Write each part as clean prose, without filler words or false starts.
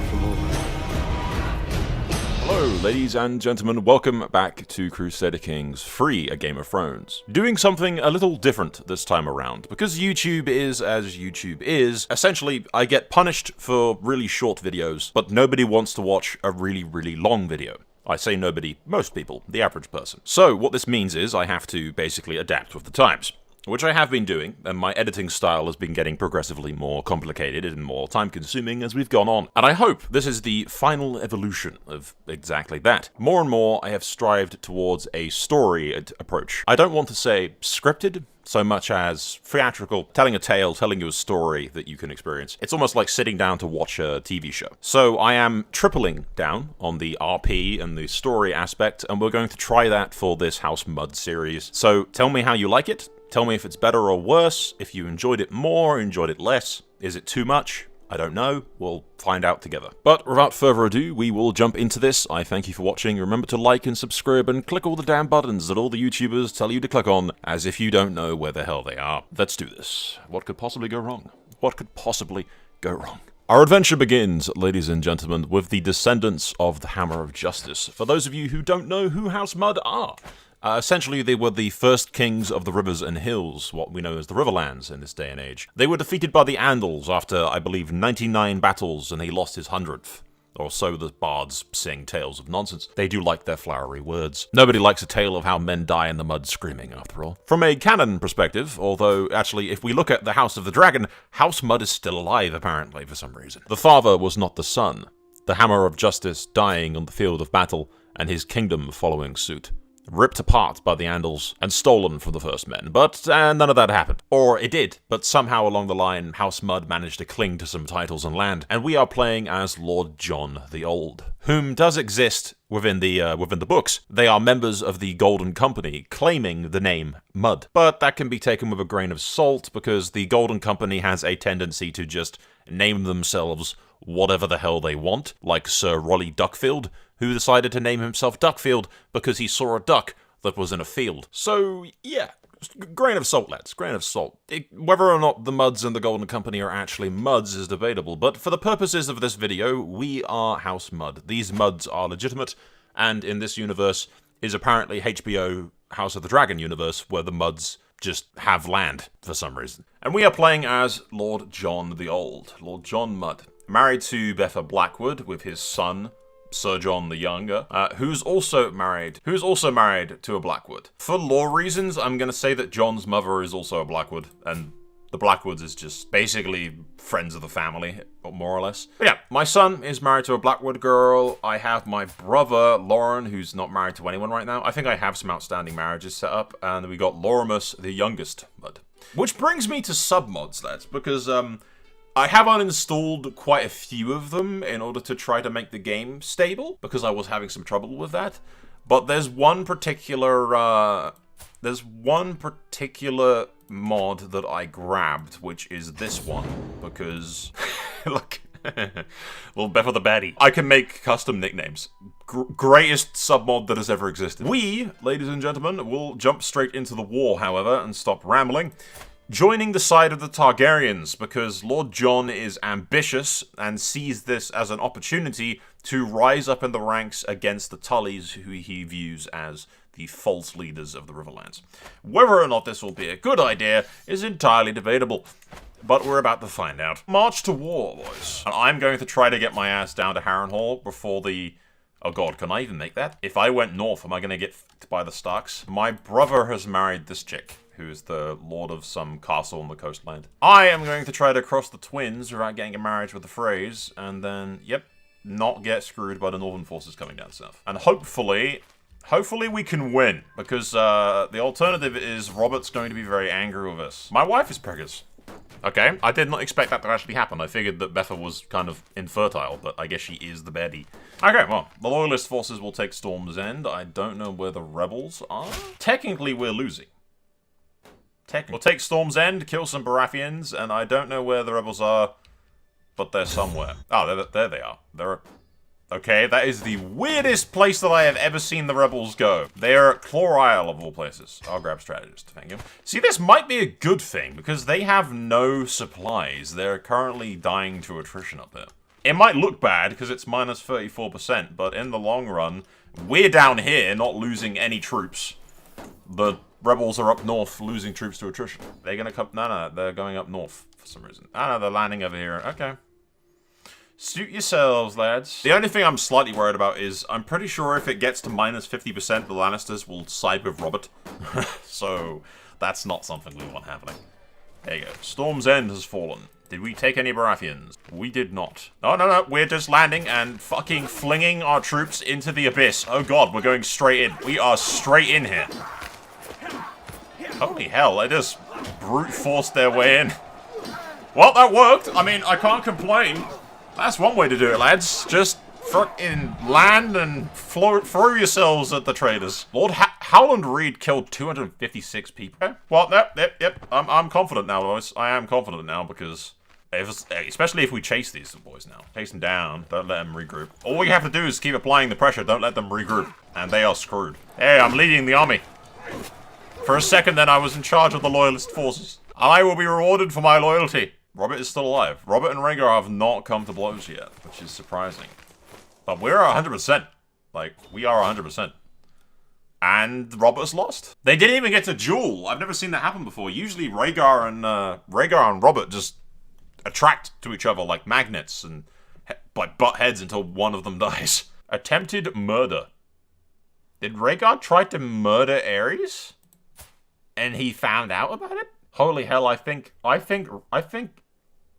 for movement. Hello, ladies and gentlemen, welcome back to Crusader Kings Free, a Game of Thrones. Doing something a little different this time around, because YouTube is as YouTube is. Essentially, I get punished for really short videos, but nobody wants to watch a really, really long video. I say nobody, most people, the average person. So what this means is I have to basically adapt with the times. Which I have been doing, and my editing style has been getting progressively more complicated and more time-consuming as we've gone on. And I hope this is the final evolution of exactly that. More and more, I have strived towards a story approach. I don't want to say scripted, so much as theatrical, telling a tale, telling you a story that you can experience. It's almost like sitting down to watch a TV show. So I am tripling down on the RP and the story aspect, and we're going to try that for this House Mudd series. So tell me how you like it. Tell me if it's better or worse, if you enjoyed it more, enjoyed it less. Is it too much? I don't know. We'll find out together. But without further ado, we will jump into this. I thank you for watching. Remember to like and subscribe and click all the damn buttons that all the YouTubers tell you to click on, as if you don't know where the hell they are. Let's do this. What could possibly go wrong? What could possibly go wrong? Our adventure begins, ladies and gentlemen, with the descendants of the Hammer of Justice. For those of you who don't know who House Mudd are, essentially, they were the first kings of the rivers and hills, what we know as the Riverlands in this day and age. They were defeated by the Andals after, I believe, 99 battles, and he lost his 100th. Or so the bards sing tales of nonsense. They do like their flowery words. Nobody likes a tale of how men die in the mud screaming, after all. From a canon perspective, although, actually, if we look at the House of the Dragon, House Mudd is still alive, apparently, for some reason. The father was not the son. The Hammer of Justice dying on the field of battle, and his kingdom following suit. Ripped apart by the Andals and stolen from the First Men, but none of that happened. Or it did, but somehow along the line, House Mudd managed to cling to some titles and land, and we are playing as Lord John the Old, whom does exist within the books. They are members of the Golden Company, claiming the name Mudd, but that can be taken with a grain of salt because the Golden Company has a tendency to just name themselves whatever the hell they want, like Sir Rolly Duckfield, who decided to name himself Duckfield because he saw a duck that was in a field. So, yeah, grain of salt, lads, grain of salt. Whether or not the Mudds and the Golden Company are actually Mudds is debatable, but for the purposes of this video, we are House Mudd. These Mudds are legitimate, and in this universe is apparently HBO House of the Dragon universe, where the Mudds just have land for some reason. And we are playing as Lord John the Old, Lord John Mudd, married to Betha Blackwood with his son, Sir John the Younger, who's also married to a Blackwood. For lore reasons, I'm going to say that John's mother is also a Blackwood, and the Blackwoods is just basically friends of the family, more or less. But yeah, my son is married to a Blackwood girl. I have my brother, Lauren, who's not married to anyone right now. I think I have some outstanding marriages set up, and we got Lorimus, the youngest Mudd. Which brings me to submods, lads, because, I have uninstalled quite a few of them in order to try to make the game stable, because I was having some trouble with that. But there's one particular mod that I grabbed, which is this one, because, look, little Betha the Baddie. I can make custom nicknames. Greatest submod that has ever existed. We, ladies and gentlemen, will jump straight into the war, however, and stop rambling. Joining the side of the Targaryens, because Lord John is ambitious and sees this as an opportunity to rise up in the ranks against the Tullys, who he views as the false leaders of the Riverlands. Whether or not this will be a good idea is entirely debatable, but we're about to find out. March to war, boys. And I'm going to try to get my ass down to Harrenhal before the... Oh god, can I even make that? If I went north, am I going to get f***ed by the Starks? My brother has married this chick, who is the lord of some castle on the coastline. I am going to try to cross the Twins without getting a marriage with the Freys, and then, yep, not get screwed by the northern forces coming down south. And hopefully we can win, because the alternative is Robert's going to be very angry with us. My wife is preggers. Okay, I did not expect that to actually happen. I figured that Betha was kind of infertile, but I guess she is the baddie. Okay, well, the Loyalist forces will take Storm's End. I don't know where the rebels are. Technically, we're losing. We'll take Storm's End, kill some Baratheons, and I don't know where the rebels are, but they're somewhere. Oh, there they are. Okay, that is the weirdest place that I have ever seen the rebels go. They are at Claw Isle, of all places. I'll grab Strategist, thank you. See, this might be a good thing, because they have no supplies. They're currently dying to attrition up there. It might look bad because it's minus 34%, but in the long run, we're down here not losing any troops. The rebels are up north losing troops to attrition. They're gonna come... No, they're going up north for some reason. Oh, no, they're landing over here. Okay. Suit yourselves, lads. The only thing I'm slightly worried about is I'm pretty sure if it gets to minus 50%, the Lannisters will side with Robert. So, that's not something we want happening. There you go. Storm's End has fallen. Did we take any Baratheons? We did not. Oh, no, we're just landing and fucking flinging our troops into the abyss. Oh god, we're going straight in. We are straight in here. Holy hell, they just brute forced their way in. Well, that worked. I mean, I can't complain. That's one way to do it, lads. Just fucking land and throw yourselves at the traitors. Lord Howland Reed killed 256 people. Okay. Well, yep. I'm confident now, boys. I am confident now because, especially if we chase these boys now. Chase them down. Don't let them regroup. All we have to do is keep applying the pressure. Don't let them regroup. And they are screwed. Hey, I'm leading the army. For a second then I was in charge of the loyalist forces. I will be rewarded for my loyalty. Robert is still alive. Robert and Rhaegar have not come to blows yet, which is surprising. But we're 100%. Like, we are 100%. And Robert's lost. They didn't even get to duel. I've never seen that happen before. Usually Rhaegar and Robert just attract to each other like magnets and like butt heads until one of them dies. Attempted murder. Did Rhaegar try to murder Aerys? And he found out about it? Holy hell, I think,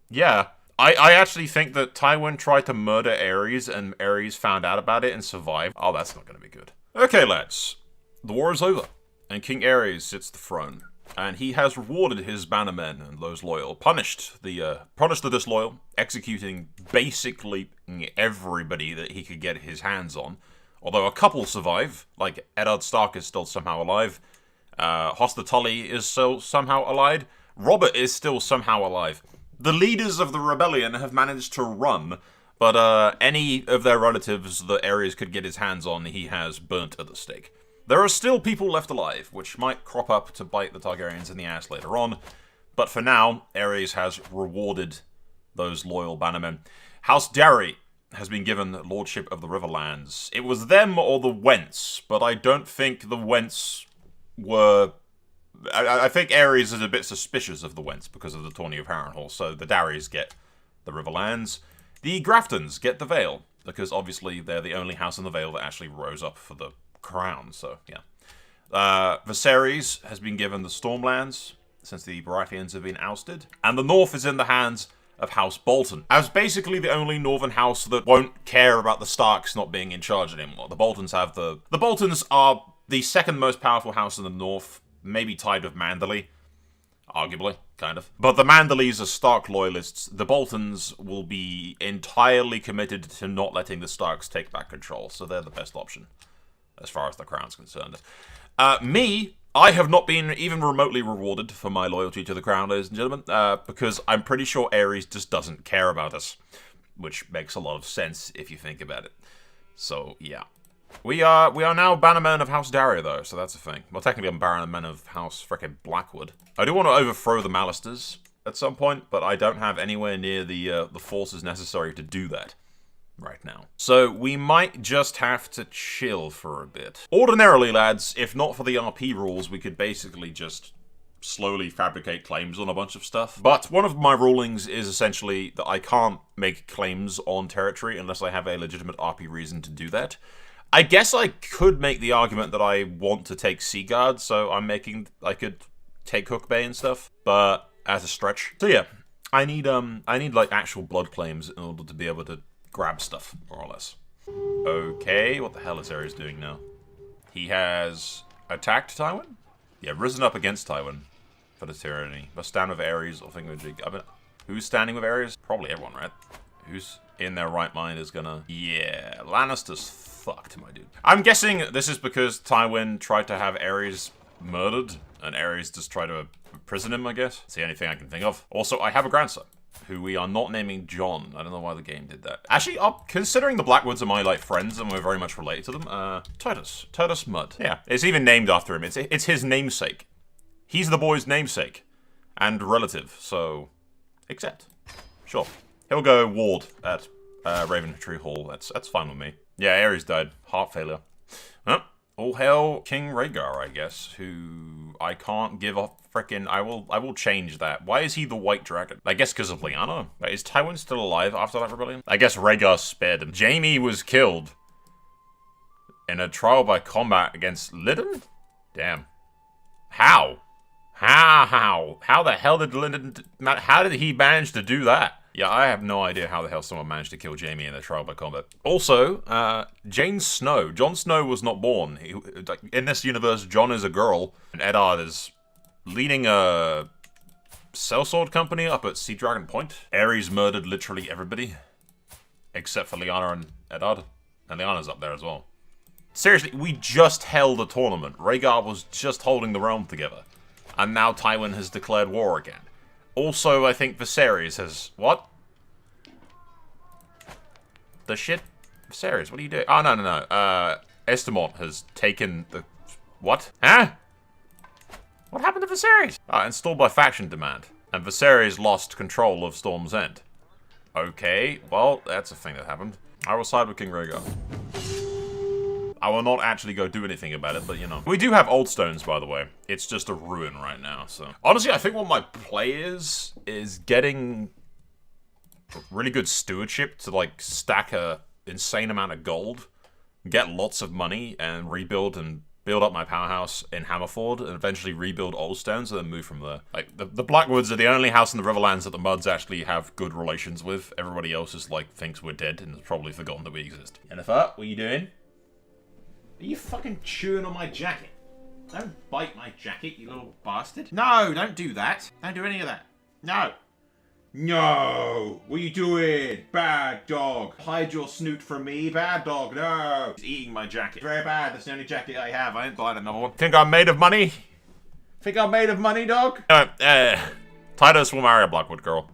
yeah. I actually think that Tywin tried to murder Aerys and Aerys found out about it and survived. Oh, that's not going to be good. Okay, lads. The war is over, and King Aerys sits the throne. And he has rewarded his bannermen and those loyal, punished the disloyal, executing basically everybody that he could get his hands on. Although a couple survive, like Eddard Stark is still somehow alive. Hoster Tully is still somehow alive. Robert is still somehow alive. The leaders of the rebellion have managed to run, but any of their relatives that Aerys could get his hands on, he has burnt at the stake. There are still people left alive, which might crop up to bite the Targaryens in the ass later on, but for now, Aerys has rewarded those loyal bannermen. House Darry has been given lordship of the Riverlands. It was them or the Wents, but I don't think the Wents were... I think Aerys is a bit suspicious of the Wents because of the tourney of Harrenhal, so the Darrys get the Riverlands. The Graftons get the Vale, because obviously they're the only house in the Vale that actually rose up for the crown, so yeah. Viserys has been given the Stormlands, since the Baratheons have been ousted. And the North is in the hands of House Bolton, as basically the only northern house that won't care about the Starks not being in charge anymore. The Boltons have the Boltons are the second most powerful house in the North, maybe tied with Manderley, arguably, kind of. But the Manderleys are Stark loyalists. The Boltons will be entirely committed to not letting the Starks take back control, so they're the best option, as far as the crown's concerned. I have not been even remotely rewarded for my loyalty to the crown, ladies and gentlemen, because I'm pretty sure Aerys just doesn't care about us, which makes a lot of sense if you think about it. So, yeah. We are now bannermen of House Darry, though, so that's a thing. Well, technically I'm bannermen of House frickin' Blackwood. I do want to overthrow the Mallisters at some point, but I don't have anywhere near the forces necessary to do that right now. So we might just have to chill for a bit. Ordinarily, lads, if not for the RP rules, we could basically just slowly fabricate claims on a bunch of stuff. But one of my rulings is essentially that I can't make claims on territory unless I have a legitimate RP reason to do that. I guess I could make the argument that I want to take Seagard, so I could take Hook Bay and stuff, but as a stretch. So yeah, I need like actual blood claims in order to be able to grab stuff, more or less. Okay, what the hell is Aerys doing now? He has attacked Tywin? Yeah, risen up against Tywin for the tyranny. Must stand with Aerys or thingamajig. I mean, who's standing with Aerys? Probably everyone, right? Who's in their right mind is gonna... Yeah, Lannister's fucked, my dude. I'm guessing this is because Tywin tried to have Aerys murdered, and Aerys just tried to imprison him, I guess. It's the only thing I can think of. Also, I have a grandson, who we are not naming John. I don't know why the game did that. Actually, considering the Blackwoods are my, like, friends, and we're very much related to them, Tytos Mudd. Yeah, it's even named after him. It's his namesake. He's the boy's namesake. And relative, so... accept. Sure. He'll go ward at Raven Tree Hall. That's fine with me. Yeah, Ares died. Heart failure. Huh? All hail King Rhaegar, I guess, who I can't give a frickin'... I will change that. Why is he the White Dragon? I guess because of Lyanna. Wait, is Tywin still alive after that rebellion? I guess Rhaegar spared him. Jaime was killed in a trial by combat against Lyddon? Damn. How? How the hell did Lyddon... How did he manage to do that? Yeah, I have no idea how the hell someone managed to kill Jaime in a trial by combat. Also, Jon Snow was not born. In this universe, Jon is a girl, and Eddard is leading a sellsword company up at Sea Dragon Point. Ares murdered literally everybody, except for Lyanna and Eddard. And Lyanna's up there as well. Seriously, we just held a tournament. Rhaegar was just holding the realm together. And now Tywin has declared war again. Also, I think Viserys has... What? The shit? Viserys, what are you doing? Oh, no. Estamont has taken the... What? Huh? What happened to Viserys? Installed by faction demand. And Viserys lost control of Storm's End. Okay, well, that's a thing that happened. I will side with King Rhaegar. I will not actually go do anything about it, but you know. We do have old stones, by the way. It's just a ruin right now, so. Honestly, I think what my play is getting really good stewardship to, like, stack a insane amount of gold, get lots of money, and rebuild and build up my powerhouse in Hammerford, and eventually rebuild old stones, and then move from there. Like, the Blackwoods are the only house in the Riverlands that the Mudds actually have good relations with. Everybody else is, like, thinks we're dead, and has probably forgotten that we exist. Jennifer, what are you doing? Are you fucking chewing on my jacket? Don't bite my jacket, you little bastard. No, don't do that. Don't do any of that. No. No! What are you doing? Bad dog. Hide your snoot from me, bad dog. No! He's eating my jacket. Very bad. That's the only jacket I have. I ain't buying another one. Think I'm made of money? Think I'm made of money, dog? Tytos will marry a Blackwood girl.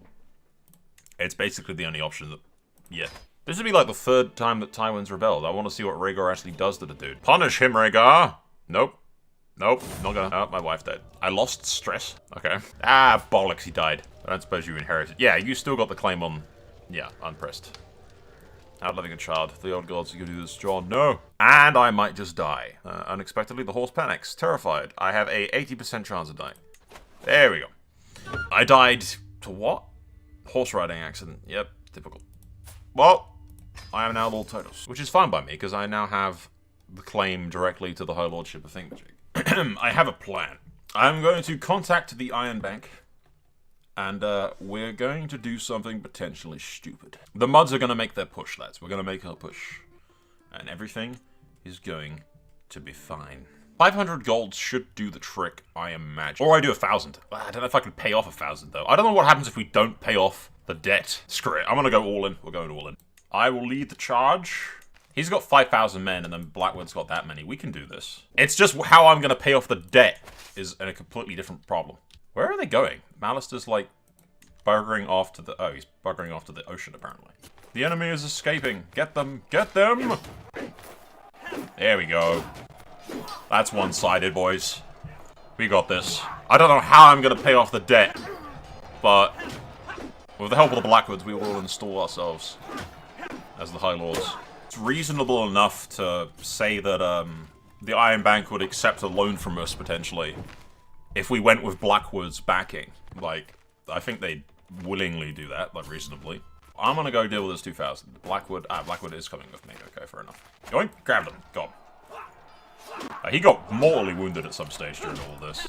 It's basically the only option that... Yeah. This would be like the third time that Tywins rebelled. I want to see what Rhaegar actually does to the dude. Punish him, Rhaegar! Nope. Nope, not gonna. Oh, my wife died. I lost stress. Okay. Ah, bollocks, he died. I don't suppose you inherited. Yeah, you still got the claim on... Yeah, unpressed. Outliving a child. The old gods are gonna do this, John. No! And I might just die. Unexpectedly, the horse panics. Terrified. I have a 80% chance of dying. There we go. I died to what? Horse riding accident. Yep, typical. Well... I am now Lord Tytos, which is fine by me, because I now have the claim directly to the High Lordship of Thingamajig. I have a plan. I'm going to contact the Iron Bank, and we're going to do something potentially stupid. The Mudds are going to make their push, lads. We're going to make our push. And everything is going to be fine. 500 gold should do the trick, I imagine. Or I do 1,000. I don't know if I can pay off 1,000, though. I don't know what happens if we don't pay off the debt. Screw it. I'm going to go all in. We're going all in. I will lead the charge. He's got 5,000 men, and then Blackwood's got that many. We can do this. It's just how I'm going to pay off the debt is a completely different problem. Where are they going? Malister's, like, buggering off to the... Oh, he's buggering off to the ocean, apparently. The enemy is escaping. Get them. Get them! There we go. That's one-sided, boys. We got this. I don't know how I'm going to pay off the debt, but with the help of the Blackwoods, we will install ourselves as the High Lords. It's reasonable enough to say that the Iron Bank would accept a loan from us, potentially, if we went with Blackwood's backing. Like, I think they'd willingly do that, like, reasonably. I'm gonna go deal with this 2,000. Blackwood is coming with me. Okay, fair enough. Going, grab them. Go on. He got mortally wounded at some stage during all of this.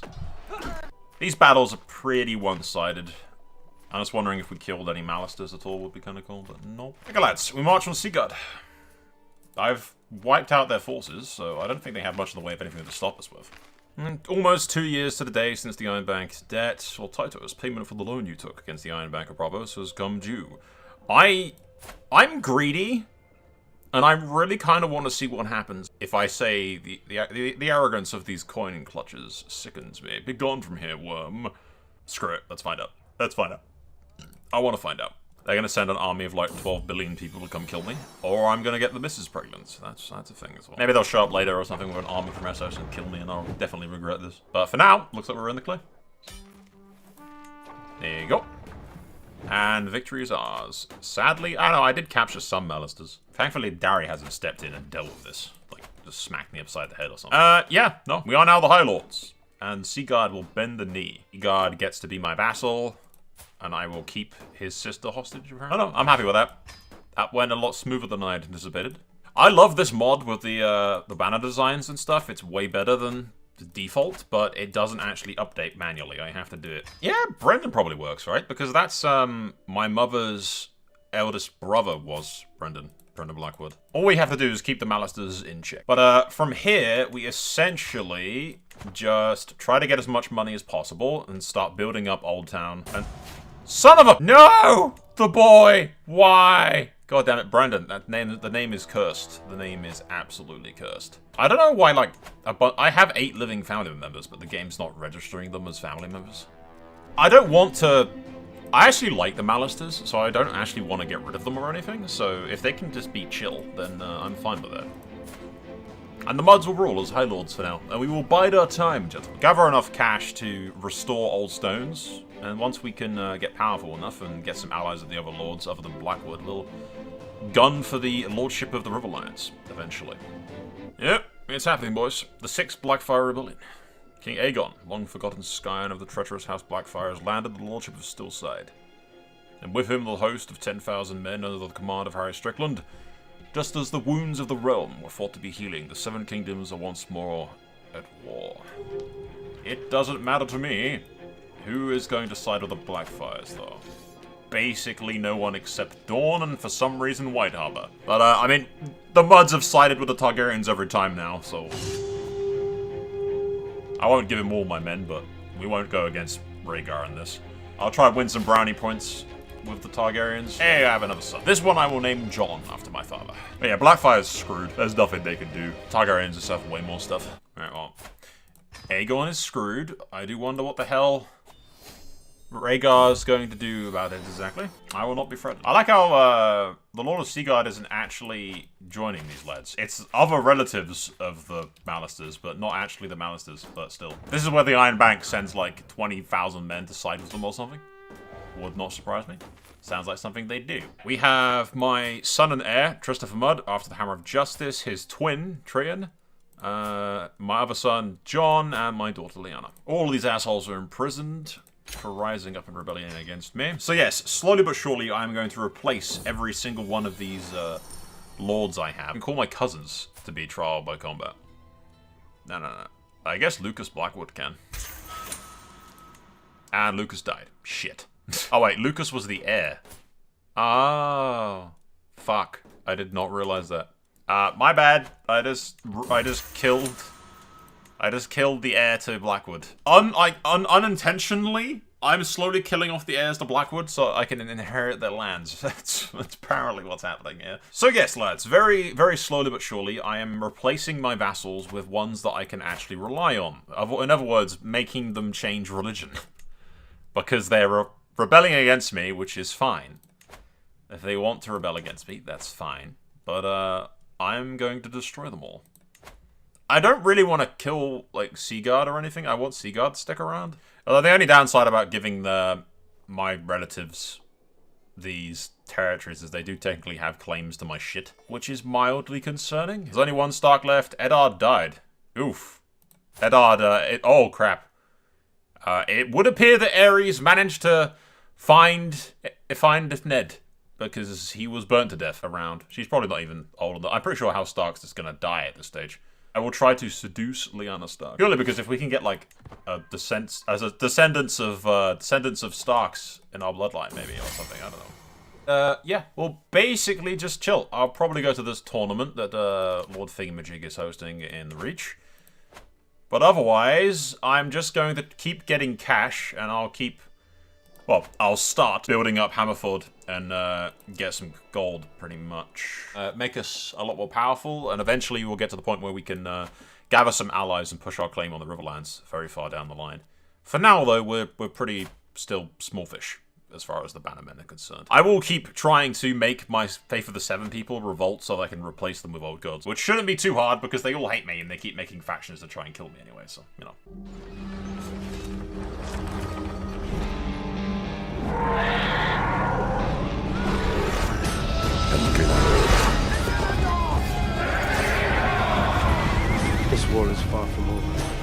These battles are pretty one-sided. I'm just wondering if we killed any Malisters at all would be kind of cool, but no. Okay, lads, we march on Seagard. I've wiped out their forces, so I don't think they have much in the way of anything to stop us with. And almost 2 years to the day since the Iron Bank's debt, or Tytos, payment for the loan you took against the Iron Bank of Bravos has come due. I'm greedy, and I really kind of want to see what happens if I say the arrogance of these coin clutches sickens me. Be gone from here, worm. Screw it, let's find out. Let's find out. I want to find out. They're going to send an army of like 12 billion people to come kill me, or I'm going to get the missus pregnant. That's a thing as well. Maybe they'll show up later or something with an army from Essos and kill me, and I'll definitely regret this. But for now, looks like we're in the clear. There you go. And victory is ours. Sadly, I don't know, I did capture some Malisters. Thankfully, Dari hasn't stepped in and dealt with this. Like, just smacked me upside the head or something. Yeah, no, we are now the Highlords. And Seagard will bend the knee. Seagard gets to be my vassal, and I will keep his sister hostage. Oh no, I'm happy with that. That went a lot smoother than I had anticipated. I love this mod with the banner designs and stuff. It's way better than the default, but it doesn't actually update manually. I have to do it. Yeah, Brendan probably works, right? Because that's my mother's eldest brother was Brendan Blackwood. All we have to do is keep the Malisters in check. But from here, we essentially just try to get as much money as possible and start building up Old Town. And son of a— No! The boy! Why? God damn it, Brendan. The name is cursed. The name is absolutely cursed. I don't know why, like, I have 8 living family members, but the game's not registering them as family members. I don't want to— I actually like the Malisters, so I don't actually want to get rid of them or anything, so if they can just be chill, then I'm fine with that. And the Mudds will rule as Highlords for now, and we will bide our time, gentlemen. Gather enough cash to restore old stones, and once we can get powerful enough and get some allies of the other lords other than Blackwood, we'll gun for the lordship of the Riverlands, eventually. Yep, it's happening, boys. The 6th Blackfyre Rebellion. King Aegon, long-forgotten scion of the treacherous House Blackfyre, has landed the lordship of Stillside, and with him the host of 10,000 men under the command of Harry Strickland. Just as the wounds of the realm were thought to be healing, the 7 kingdoms are once more at war. It doesn't matter to me. Who is going to side with the Blackfyres, though? Basically no one except Dawn and, for some reason, White Harbor. But, I mean, the Mudds have sided with the Targaryens every time now, so I won't give him all my men, but we won't go against Rhaegar in this. I'll try and win some brownie points with the Targaryens. Hey, I have another son. This one I will name Jon, after my father. But yeah, Blackfyre's screwed. There's nothing they can do. Targaryens just have way more stuff. Alright, well, Aegon is screwed. I do wonder what the hell Rhaegar's going to do about it exactly. I will not be threatened. I like how the Lord of Seagard isn't actually joining these lads. It's other relatives of the Malisters, but not actually the Malisters, but still. This is where the Iron Bank sends like 20,000 men to side with them or something. Would not surprise me. Sounds like something they do. We have my son and heir, Christopher Mudd, after the Hammer of Justice, his twin, Trian, my other son, Jon, and my daughter, Lyanna. All of these assholes are imprisoned for rising up in rebellion against me. So yes, slowly but surely, I'm going to replace every single one of these lords I have. I can call my cousins to be trial by combat. No. I guess Lucas Blackwood can. And Lucas died. Shit. Oh wait, Lucas was the heir. Oh. Fuck. I did not realize that. My bad. I just killed the heir to Blackwood. Unintentionally, I'm slowly killing off the heirs to Blackwood so I can inherit their lands. That's apparently what's happening here. So yes, lads, very, very slowly but surely, I am replacing my vassals with ones that I can actually rely on. In other words, making them change religion. Because they're rebelling against me, which is fine. If they want to rebel against me, that's fine. But, I'm going to destroy them all. I don't really want to kill, like, Seagard or anything. I want Seagard to stick around. Although the only downside about giving my relatives these territories is they do technically have claims to my shit, which is mildly concerning. There's only one Stark left. Eddard died. Oof. Eddard, oh, crap. It would appear that Aerys managed to find Ned, because he was burnt to death around. She's probably not even old enough. I'm pretty sure House Stark's just gonna die at this stage. I will try to seduce Lyanna Stark. Purely because if we can get like descendants of Starks in our bloodline, maybe, or something, I don't know. Yeah, we'll basically just chill. I'll probably go to this tournament that Lord Thingamajig is hosting in the Reach. But otherwise, I'm just going to keep getting cash, and I'll start building up Hammerford and get some gold, pretty much. Make us a lot more powerful, and eventually we'll get to the point where we can gather some allies and push our claim on the Riverlands very far down the line. For now, though, we're pretty still small fish as far as the Bannermen are concerned. I will keep trying to make my Faith of the Seven people revolt so that I can replace them with old gods, which shouldn't be too hard because they all hate me and they keep making factions to try and kill me anyway, so, you know. war is far from over.